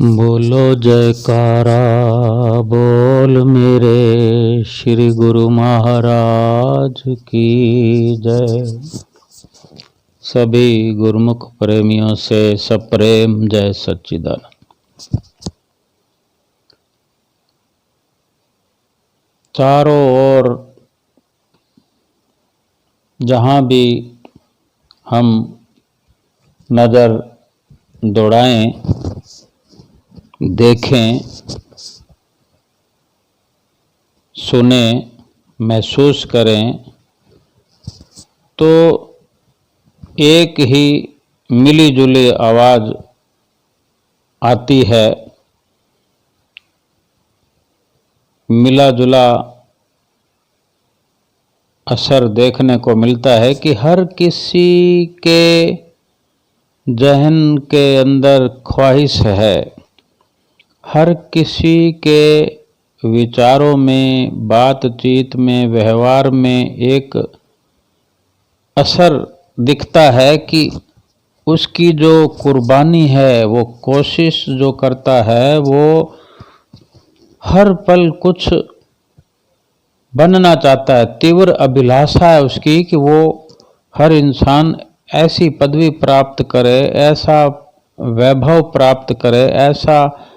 बोलो जयकारा बोल मेरे श्री गुरु महाराज की जय। सभी गुरुमुख प्रेमियों से सप्रेम जय सच्चिदानंद। चारों ओर जहाँ भी हम नज़र दौड़ाएं, देखें, सुने, महसूस करें तो एक ही मिली जुली आवाज़ आती है, मिला जुला असर देखने को मिलता है कि हर किसी के जहन के अंदर ख्वाहिश है, हर किसी के विचारों में, बातचीत में, व्यवहार में एक असर दिखता है कि उसकी जो कुर्बानी है, वो कोशिश जो करता है, वो हर पल कुछ बनना चाहता है। तीव्र अभिलाषा है उसकी कि वो हर इंसान ऐसी पदवी प्राप्त करे, ऐसा वैभव प्राप्त करे, ऐसा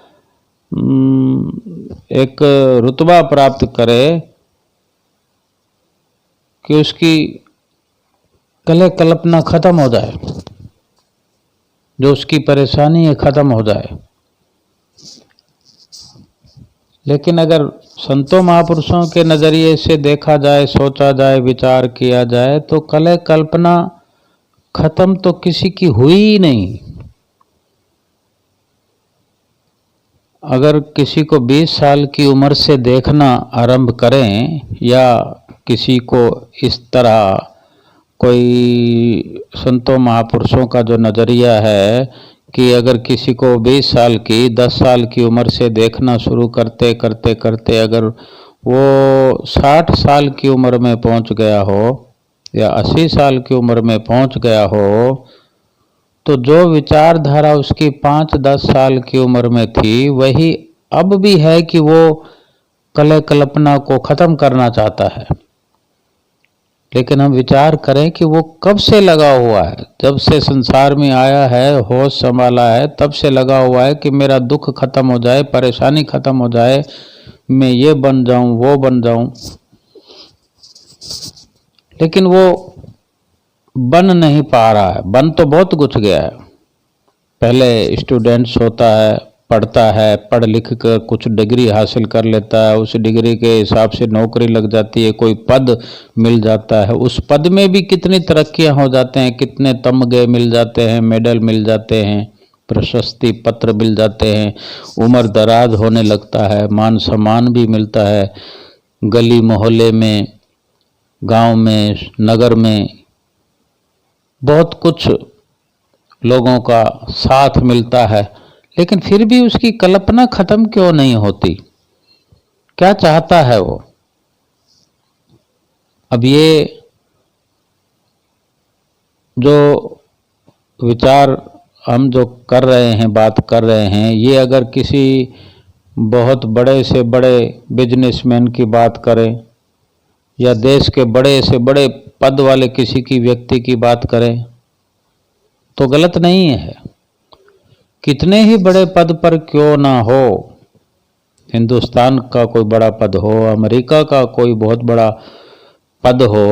एक रुतबा प्राप्त करे कि उसकी कले कल्पना खत्म हो जाए, जो उसकी परेशानी है खत्म हो जाए। लेकिन अगर संतों महापुरुषों के नज़रिए से देखा जाए, सोचा जाए, विचार किया जाए तो कले कल्पना खत्म तो किसी की हुई ही नहीं। अगर किसी को 20 साल की उम्र से देखना आरंभ करें या किसी को इस तरह कोई संतों महापुरुषों का जो नज़रिया है कि अगर किसी को 20 साल की 10 साल की उम्र से देखना शुरू करते करते करते अगर वो 60 साल की उम्र में पहुंच गया हो या 80 साल की उम्र में पहुंच गया हो तो जो विचारधारा उसकी 5-10 साल की उम्र में थी वही अब भी है कि वो कले कल्पना को ख़त्म करना चाहता है। लेकिन हम विचार करें कि वो कब से लगा हुआ है, जब से संसार में आया है, होश संभाला है, तब से लगा हुआ है कि मेरा दुख खत्म हो जाए, परेशानी खत्म हो जाए, मैं ये बन जाऊं, वो बन जाऊं। लेकिन वो बन नहीं पा रहा है। बन तो बहुत कुछ गया है। पहले स्टूडेंट्स होता है, पढ़ता है, पढ़ लिख कर कुछ डिग्री हासिल कर लेता है, उस डिग्री के हिसाब से नौकरी लग जाती है, कोई पद मिल जाता है, उस पद में भी कितनी तरक्कियां हो जाते हैं, कितने तमगे मिल जाते हैं, मेडल मिल जाते हैं, प्रशस्ति पत्र मिल जाते हैं, उम्र दराज होने लगता है, मान सम्मान भी मिलता है, गली मोहल्ले में, गांव में, नगर में बहुत कुछ लोगों का साथ मिलता है। लेकिन फिर भी उसकी कल्पना खत्म क्यों नहीं होती? क्या चाहता है वो? अब ये जो विचार हम जो कर रहे हैं, बात कर रहे हैं, ये अगर किसी बहुत बड़े से बड़े बिजनेसमैन की बात करें या देश के बड़े से बड़े पद वाले किसी की व्यक्ति की बात करें तो गलत नहीं है। कितने ही बड़े पद पर क्यों ना हो, हिंदुस्तान का कोई बड़ा पद हो, अमेरिका का कोई बहुत बड़ा पद हो,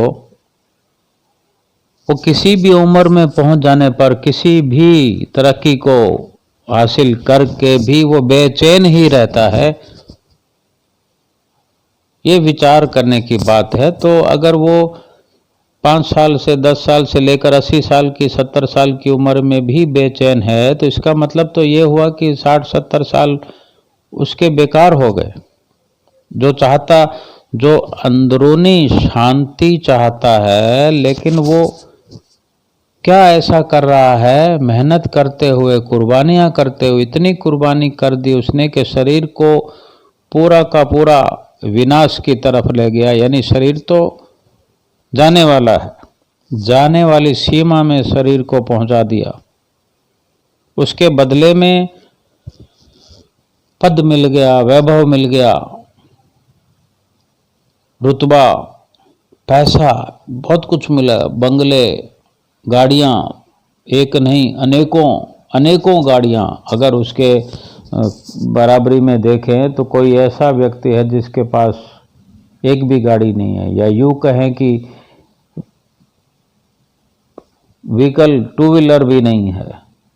वो किसी भी उम्र में पहुंच जाने पर, किसी भी तरक्की को हासिल करके भी वो बेचैन ही रहता है। ये विचार करने की बात है। तो अगर वो 5 साल से 10 साल से लेकर 80 साल की 70 साल की उम्र में भी बेचैन है तो इसका मतलब तो ये हुआ कि 60-70 साल उसके बेकार हो गए। जो चाहता, जो अंदरूनी शांति चाहता है, लेकिन वो क्या ऐसा कर रहा है, मेहनत करते हुए, कुर्बानियां करते हुए, इतनी कुर्बानी कर दी उसने कि शरीर को पूरा का पूरा विनाश की तरफ ले गया। यानी शरीर तो जाने वाला है, जाने वाली सीमा में शरीर को पहुंचा दिया। उसके बदले में पद मिल गया, वैभव मिल गया, रुतबा, पैसा, बहुत कुछ मिला, बंगले, गाड़ियां, एक नहीं अनेकों अनेकों गाड़ियां। अगर उसके बराबरी में देखें तो कोई ऐसा व्यक्ति है जिसके पास एक भी गाड़ी नहीं है, या यूं कहें कि व्हीकल टू व्हीलर भी नहीं है,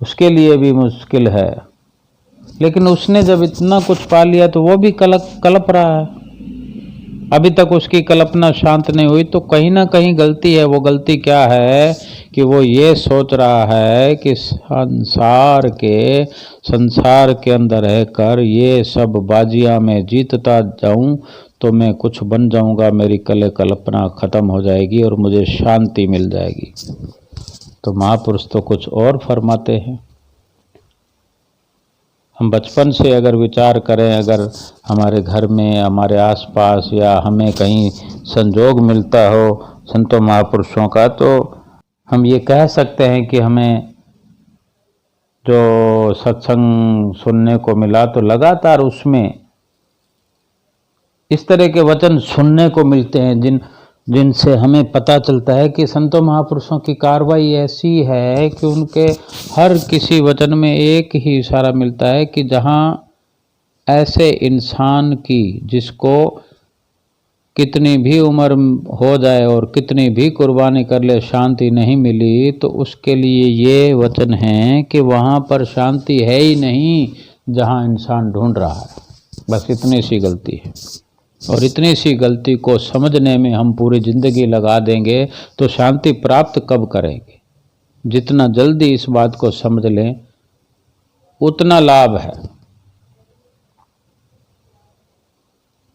उसके लिए भी मुश्किल है। लेकिन उसने जब इतना कुछ पा लिया तो वो भी कलप रहा है। अभी तक उसकी कल्पना शांत नहीं हुई, तो कहीं ना कहीं गलती है। वो गलती क्या है कि वो ये सोच रहा है कि संसार के अंदर रहकर ये सब बाजियां मैं जीतता जाऊं तो मैं कुछ बन जाऊंगा, मेरी कल्पना खत्म हो जाएगी और मुझे शांति मिल जाएगी। तो महापुरुष तो कुछ और फरमाते हैं। हम बचपन से अगर विचार करें, अगर हमारे घर में, हमारे आसपास या हमें कहीं संजोग मिलता हो संतों महापुरुषों का, तो हम ये कह सकते हैं कि हमें जो सत्संग सुनने को मिला तो लगातार उसमें इस तरह के वचन सुनने को मिलते हैं जिनसे हमें पता चलता है कि संतों महापुरुषों की कार्रवाई ऐसी है कि उनके हर किसी वचन में एक ही इशारा मिलता है कि जहाँ ऐसे इंसान की, जिसको कितनी भी उम्र हो जाए और कितनी भी कुर्बानी कर ले, शांति नहीं मिली, तो उसके लिए ये वचन है कि वहाँ पर शांति है ही नहीं जहाँ इंसान ढूंढ रहा है। बस इतनी सी गलती है, और इतनी सी गलती को समझने में हम पूरी जिंदगी लगा देंगे तो शांति प्राप्त कब करेंगे। जितना जल्दी इस बात को समझ लें उतना लाभ है।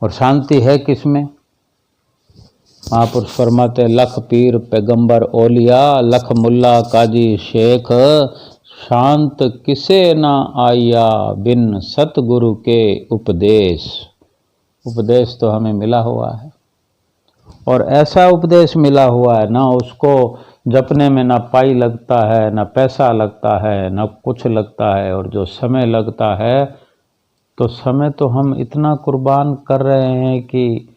और शांति है किसमें? महापुरुष फरमाते, लख पीर पैगंबर ओलिया, लख मुल्ला काजी शेख, शांत किसे ना आया बिन सतगुरु के उपदेश। उपदेश तो हमें मिला हुआ है, और ऐसा उपदेश मिला हुआ है ना, उसको जपने में ना पाई लगता है, ना पैसा लगता है, ना कुछ लगता है। और जो समय लगता है तो समय तो हम इतना कुर्बान कर रहे हैं कि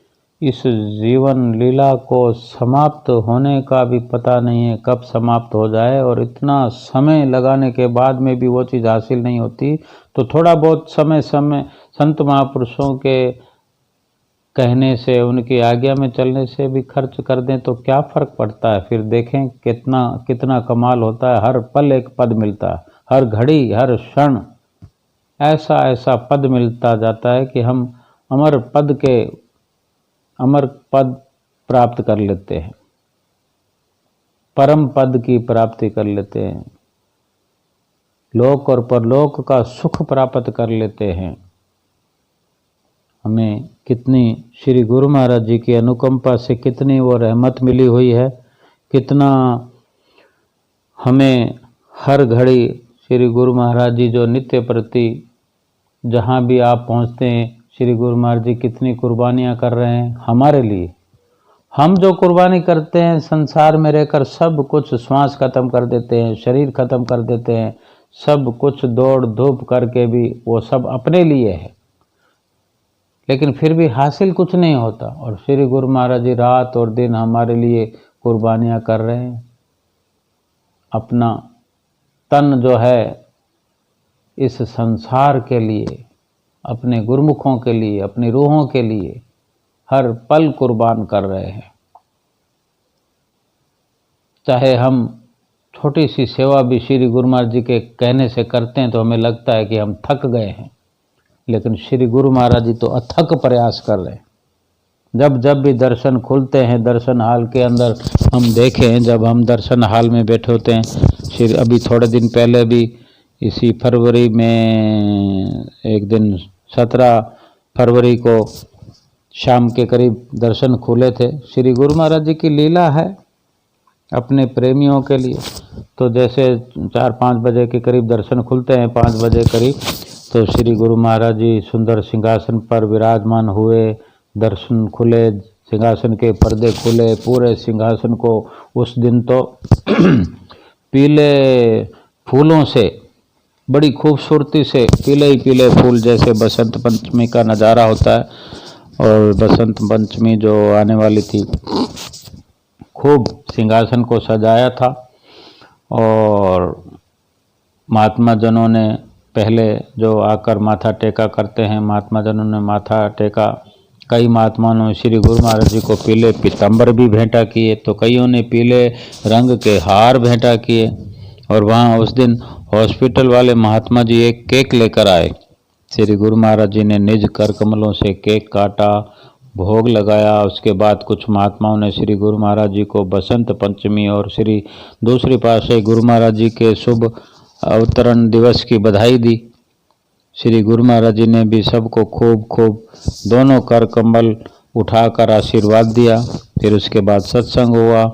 इस जीवन लीला को समाप्त होने का भी पता नहीं है कब समाप्त हो जाए, और इतना समय लगाने के बाद में भी वो चीज़ हासिल नहीं होती। तो थोड़ा बहुत समय संत महापुरुषों के कहने से, उनकी आज्ञा में चलने से भी खर्च कर दें तो क्या फ़र्क पड़ता है। फिर देखें कितना कमाल होता है। हर पल एक पद मिलता है, हर घड़ी हर क्षण ऐसा पद मिलता जाता है कि हम अमर पद प्राप्त कर लेते हैं, परम पद की प्राप्ति कर लेते हैं, लोक और परलोक का सुख प्राप्त कर लेते हैं। हमें कितनी श्री गुरु महाराज जी की अनुकंपा से कितनी वो रहमत मिली हुई है, कितना हमें हर घड़ी श्री गुरु महाराज जी जो नित्य प्रति जहाँ भी आप पहुँचते हैं, श्री गुरु महाराज जी कितनी कुर्बानियाँ कर रहे हैं हमारे लिए। हम जो कुर्बानी करते हैं संसार में रहकर, सब कुछ श्वास खत्म कर देते हैं, शरीर खत्म कर देते हैं, सब कुछ दौड़ धूप करके भी वो सब अपने लिए है, लेकिन फिर भी हासिल कुछ नहीं होता। और श्री गुरु महाराज जी रात और दिन हमारे लिए कुर्बानियाँ कर रहे हैं। अपना तन जो है इस संसार के लिए, अपने गुरुमुखों के लिए, अपनी रूहों के लिए हर पल कुर्बान कर रहे हैं। चाहे हम छोटी सी सेवा भी श्री गुरु महाराज जी के कहने से करते हैं तो हमें लगता है कि हम थक गए हैं, लेकिन श्री गुरु महाराज जी तो अथक प्रयास कर रहे हैं। जब भी दर्शन खुलते हैं, दर्शन हाल के अंदर हम देखें, जब हम दर्शन हाल में बैठे होते हैं, अभी थोड़े दिन पहले भी इसी फरवरी में एक दिन 17 फरवरी को शाम के करीब दर्शन खुले थे। श्री गुरु महाराज जी की लीला है अपने प्रेमियों के लिए। तो जैसे 4-5 बजे के करीब दर्शन खुलते हैं, 5 बजे करीब, तो श्री गुरु महाराज जी सुंदर सिंहासन पर विराजमान हुए। दर्शन खुले, सिंहासन के पर्दे खुले, पूरे सिंहासन को उस दिन तो पीले फूलों से बड़ी खूबसूरती से पीले ही पीले फूल जैसे बसंत पंचमी का नज़ारा होता है। और बसंत पंचमी जो आने वाली थी, खूब सिंहासन को सजाया था और महात्मा जनों ने पहले जो आकर माथा टेका करते हैं, महात्मा जनों ने माथा टेका। कई महात्माओं ने श्री गुरु महाराज जी को पीले पीताम्बर भी भेंटा किए, तो कईयों ने पीले रंग के हार भेंटा किए। और वहाँ उस दिन हॉस्पिटल वाले महात्मा जी एक केक लेकर आए। श्री गुरु महाराज जी ने निज कर कमलों से केक काटा, भोग लगाया। उसके बाद कुछ महात्माओं ने श्री गुरु महाराज जी को बसंत पंचमी और श्री दूसरी पातशाही गुरु महाराज जी के शुभ अवतरण दिवस की बधाई दी। श्री गुरु महाराज जी ने भी सबको खूब दोनों कर कमल उठाकर आशीर्वाद दिया। फिर उसके बाद सत्संग हुआ।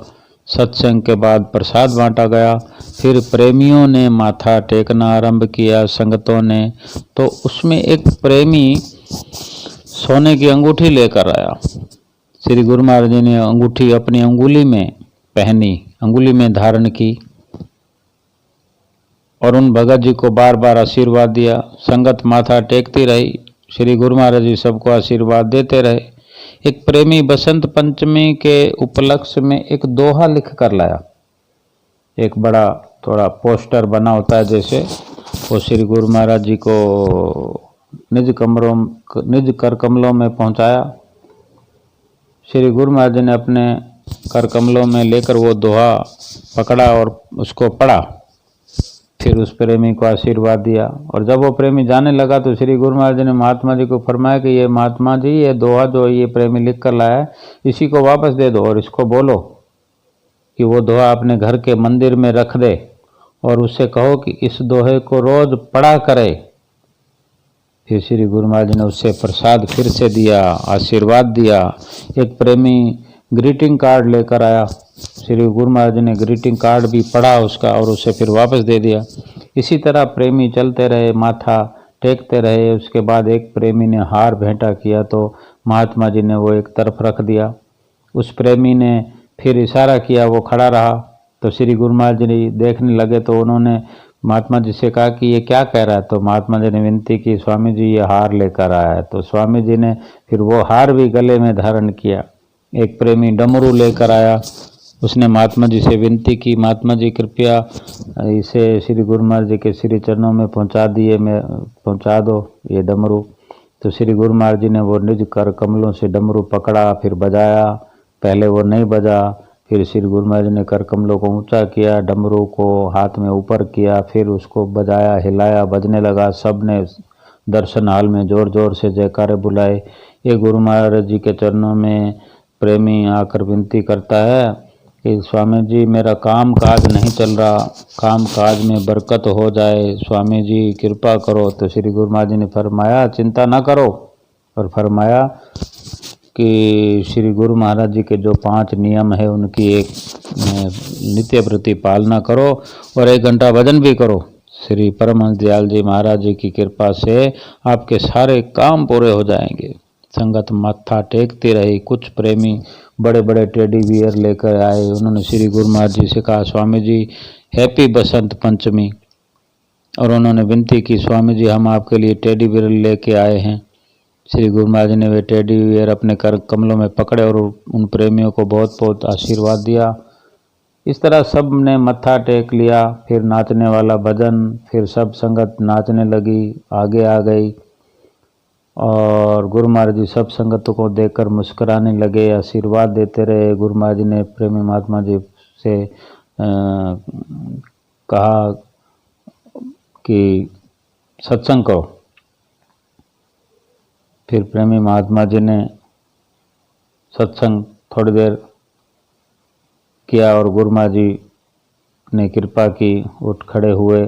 सत्संग के बाद प्रसाद बांटा गया। फिर प्रेमियों ने माथा टेकना आरंभ किया, संगतों ने। तो उसमें एक प्रेमी सोने की अंगूठी लेकर आया। श्री गुरु महाराज जी ने अंगूठी अपनी अंगुली में पहनी, अंगुली में धारण की और उन भगत जी को बार बार आशीर्वाद दिया। संगत माथा टेकती रही, श्री गुरु महाराज जी सबको आशीर्वाद देते रहे। एक प्रेमी बसंत पंचमी के उपलक्ष्य में एक दोहा लिख कर लाया। एक बड़ा थोड़ा पोस्टर बना होता है जैसे, वो श्री गुरु महाराज जी को निज कर कमलों में पहुंचाया। श्री गुरु महाराज जी ने अपने कर कमलों में लेकर वो दोहा पकड़ा और उसको पढ़ा। फिर उस प्रेमी को आशीर्वाद दिया। और जब वो प्रेमी जाने लगा तो श्री गुरु महाराज जी ने महात्मा जी को फरमाया कि ये महात्मा जी, ये दोहा जो ये प्रेमी लिख कर लाया है, इसी को वापस दे दो और इसको बोलो कि वो दोहा अपने घर के मंदिर में रख दे और उससे कहो कि इस दोहे को रोज पढ़ा करे। फिर श्री गुरु महाराज जी ने उससे प्रसाद फिर से दिया, आशीर्वाद दिया। एक प्रेमी ग्रीटिंग कार्ड लेकर आया। श्री गुरु महाराज जी ने ग्रीटिंग कार्ड भी पढ़ा उसका और उसे फिर वापस दे दिया। इसी तरह प्रेमी चलते रहे, माथा टेकते रहे। उसके बाद एक प्रेमी ने हार भेंटा किया तो महात्मा जी ने वो एक तरफ रख दिया। उस प्रेमी ने फिर इशारा किया, वो खड़ा रहा। तो श्री गुरु महाराज जी देखने लगे तो उन्होंने महात्मा जी से कहा कि ये क्या कह रहा है। तो महात्मा जी ने विनती की, स्वामी जी ये हार लेकर आया है। तो स्वामी जी ने फिर वो हार भी गले में धारण किया। एक प्रेमी डमरू लेकर आया। उसने महात्मा जी से विनती की, महात्मा जी कृपया इसे श्री गुरु महाराज जी के श्री चरणों में पहुंचा दो ये डमरू। तो श्री गुरु महाराज जी ने वो निज कर कमलों से डमरू पकड़ा, फिर बजाया। पहले वो नहीं बजा, फिर श्री गुरु महाराज जी ने कर कमलों को ऊंचा किया, डमरू को हाथ में ऊपर किया, फिर उसको बजाया, हिलाया, बजने लगा। सब ने दर्शन हाल में जोर जोर से जयकारे बुलाए। ये गुरु महाराज जी के चरणों में प्रेमी आकर विनती करता है कि स्वामी जी मेरा काम काज नहीं चल रहा, काम काज में बरकत हो जाए, स्वामी जी कृपा करो। तो श्री गुरु महाराज जी ने फरमाया चिंता ना करो, और फरमाया कि श्री गुरु महाराज जी के जो 5 नियम है उनकी एक नित्य प्रति पालना करो और 1 घंटा भजन भी करो। श्री परमहंस दयाल जी महाराज जी की कृपा से आपके सारे काम पूरे हो जाएंगे। संगत माथा टेकती रही। कुछ प्रेमी बड़े बड़े टेडी बियर लेकर आए। उन्होंने श्री गुरु महाराज जी से कहा स्वामी जी हैप्पी बसंत पंचमी, और उन्होंने विनती की स्वामी जी हम आपके लिए टेडी बियर लेके आए हैं। श्री गुरु महाराज जी ने वे टेडी बियर अपने कर कमलों में पकड़े और उन प्रेमियों को बहुत बहुत आशीर्वाद दिया। इस तरह सब ने मत्था टेक लिया। फिर नाचने वाला भजन, फिर सब संगत नाचने लगी, आगे आ गई और गुरु महाराज जी सब संगतों को देखकर मुस्कुराने लगे, आशीर्वाद देते रहे। गुरु महाराज जी ने प्रेमी महात्मा जी से कहा कि सत्संग करो। फिर प्रेमी महात्मा जी ने सत्संग थोड़ी देर किया और गुरु महाराज जी ने कृपा की, उठ खड़े हुए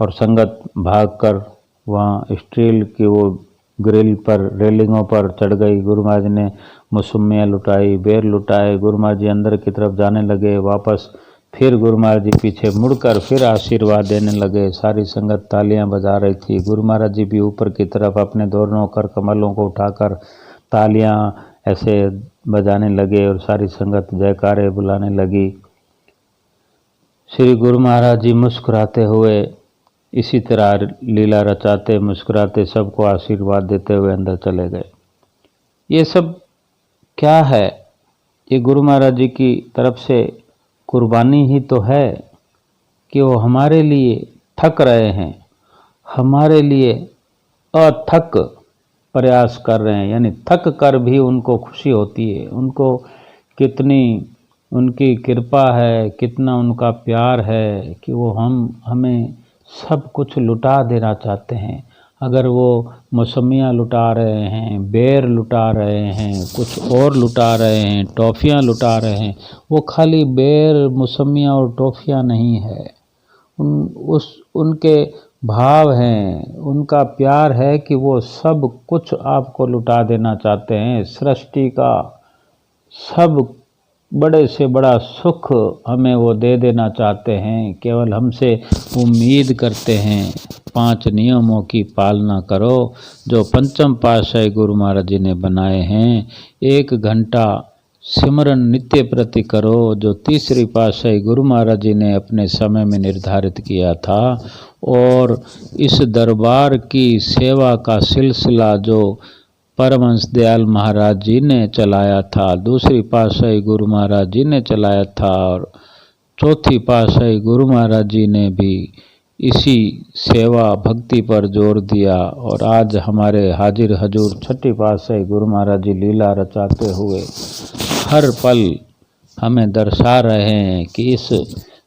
और संगत भागकर वहाँ स्टील की वो ग्रिल पर, रेलिंगों पर चढ़ गई। गुरु महाराज ने मौसमियाँ लुटाई, बेर लुटाए। गुरु महाराज जी अंदर की तरफ जाने लगे वापस। फिर गुरु महाराज जी पीछे मुड़कर फिर आशीर्वाद देने लगे। सारी संगत तालियां बजा रही थी। गुरु महाराज जी भी ऊपर की तरफ अपने दोनों कर कमलों को उठाकर तालियां ऐसे बजाने लगे और सारी संगत जयकारे बुलाने लगी। श्री गुरु महाराज जी मुस्कुराते हुए इसी तरह लीला रचाते मुस्कुराते सबको आशीर्वाद देते हुए अंदर चले गए। ये सब क्या है? ये गुरु महाराज जी की तरफ से कुर्बानी ही तो है कि वो हमारे लिए थक रहे हैं, हमारे लिए अथक प्रयास कर रहे हैं, यानी थक कर भी उनको खुशी होती है। उनको कितनी उनकी कृपा है, कितना उनका प्यार है कि वो हमें सब कुछ लुटा देना चाहते हैं। अगर वो मौसमियाँ लुटा रहे हैं, बेर लुटा रहे हैं, कुछ और लुटा रहे हैं, टॉफ़ियाँ लुटा रहे हैं, वो खाली बेर मौसमियाँ और टॉफ़ियाँ नहीं है, उनके भाव हैं, उनका प्यार है कि वो सब कुछ आपको लुटा देना चाहते हैं। सृष्टि का सब बड़े से बड़ा सुख हमें वो दे देना चाहते हैं। केवल हमसे उम्मीद करते हैं 5 नियमों की पालना करो जो पंचम पातशाही गुरु महाराज जी ने बनाए हैं। 1 घंटा सिमरन नित्य प्रति करो जो तीसरी पातशाही गुरु महाराज जी ने अपने समय में निर्धारित किया था। और इस दरबार की सेवा का सिलसिला जो परमहंस दयाल महाराज जी ने चलाया था, दूसरी पातशाही गुरु महाराज जी ने चलाया था, और चौथी पातशाही गुरु महाराज जी ने भी इसी सेवा भक्ति पर जोर दिया। और आज हमारे हाजिर हजूर छठी पातशाही गुरु महाराज जी लीला रचाते हुए हर पल हमें दर्शा रहे हैं कि इस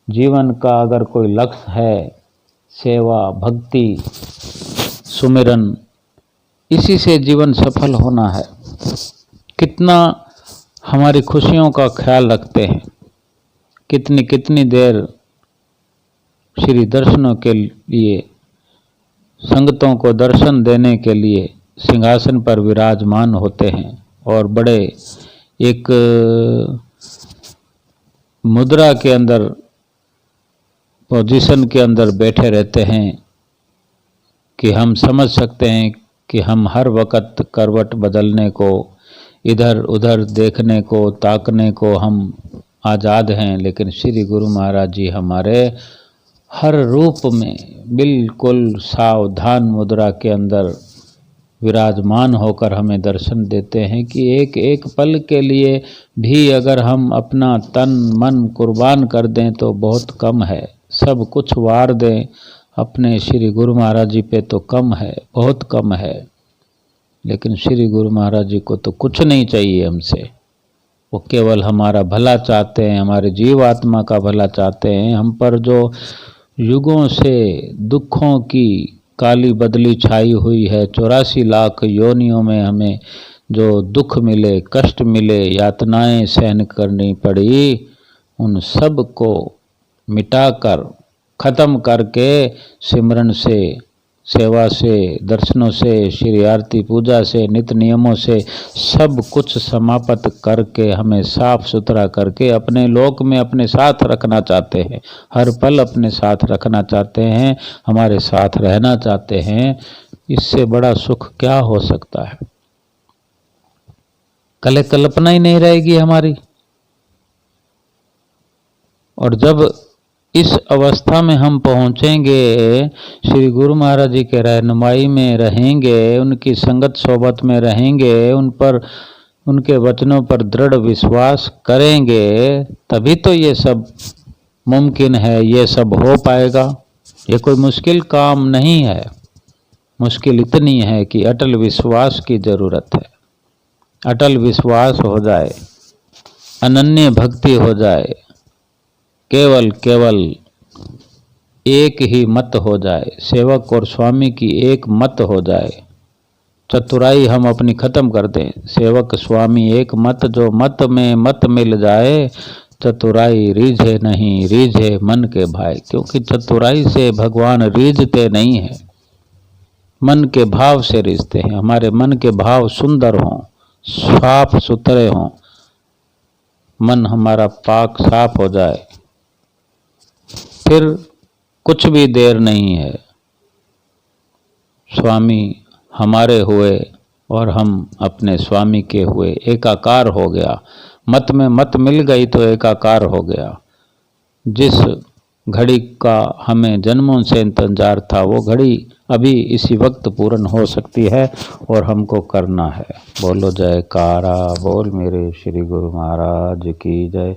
जीवन का अगर कोई लक्ष्य है, सेवा भक्ति सुमिरन, इसी से जीवन सफल होना है। कितना हमारी खुशियों का ख्याल रखते हैं, कितनी कितनी देर श्री दर्शनों के लिए, संगतों को दर्शन देने के लिए सिंहासन पर विराजमान होते हैं और बड़े एक मुद्रा के अंदर, पोजीशन के अंदर बैठे रहते हैं कि हम समझ सकते हैं कि हम हर वक्त करवट बदलने को, इधर उधर देखने को, ताकने को हम आज़ाद हैं। लेकिन श्री गुरु महाराज जी हमारे हर रूप में बिल्कुल सावधान मुद्रा के अंदर विराजमान होकर हमें दर्शन देते हैं कि एक एक पल के लिए भी अगर हम अपना तन मन कुर्बान कर दें तो बहुत कम है। सब कुछ वार दें अपने श्री गुरु महाराज जी पे तो कम है, बहुत कम है। लेकिन श्री गुरु महाराज जी को तो कुछ नहीं चाहिए हमसे, वो केवल हमारा भला चाहते हैं, हमारे जीव आत्मा का भला चाहते हैं। हम पर जो युगों से दुखों की काली बदली छाई हुई है, 84 लाख योनियों में हमें जो दुख मिले, कष्ट मिले, यातनाएं सहन करनी पड़ी, उन सब को मिटाकर ख़त्म करके सिमरन से, सेवा से, दर्शनों से, श्री आरती पूजा से, नित्य नियमों से सब कुछ समाप्त करके हमें साफ सुथरा करके अपने लोक में अपने साथ रखना चाहते हैं। हर पल अपने साथ रखना चाहते हैं, हमारे साथ रहना चाहते हैं। इससे बड़ा सुख क्या हो सकता है? कल्पना ही नहीं रहेगी हमारी। और जब इस अवस्था में हम पहुँचेंगे, श्री गुरु महाराज जी के रहनुमाई में रहेंगे, उनकी संगत सोबत में रहेंगे, उन पर, उनके वचनों पर दृढ़ विश्वास करेंगे, तभी तो ये सब मुमकिन है, ये सब हो पाएगा। ये कोई मुश्किल काम नहीं है। मुश्किल इतनी है कि अटल विश्वास की ज़रूरत है। अटल विश्वास हो जाए, अनन्य भक्ति हो जाए, केवल केवल एक ही मत हो जाए, सेवक और स्वामी की एक मत हो जाए। चतुराई हम अपनी खत्म कर दें, सेवक स्वामी एक मत, जो मत में मत मिल जाए, चतुराई रीझे नहीं, रीझे मन के भाई। क्योंकि चतुराई से भगवान रीझते नहीं हैं, मन के भाव से रीझते हैं। हमारे मन के भाव सुंदर हों, साफ सुथरे हों, मन हमारा पाक साफ हो जाए, फिर कुछ भी देर नहीं है। स्वामी हमारे हुए और हम अपने स्वामी के हुए, एकाकार हो गया। मत में मत मिल गई तो एकाकार हो गया। जिस घड़ी का हमें जन्मों से इंतजार था, वो घड़ी अभी इसी वक्त पूर्ण हो सकती है और हमको करना है। बोलो जयकारा, बोल मेरे श्री गुरु महाराज की जय।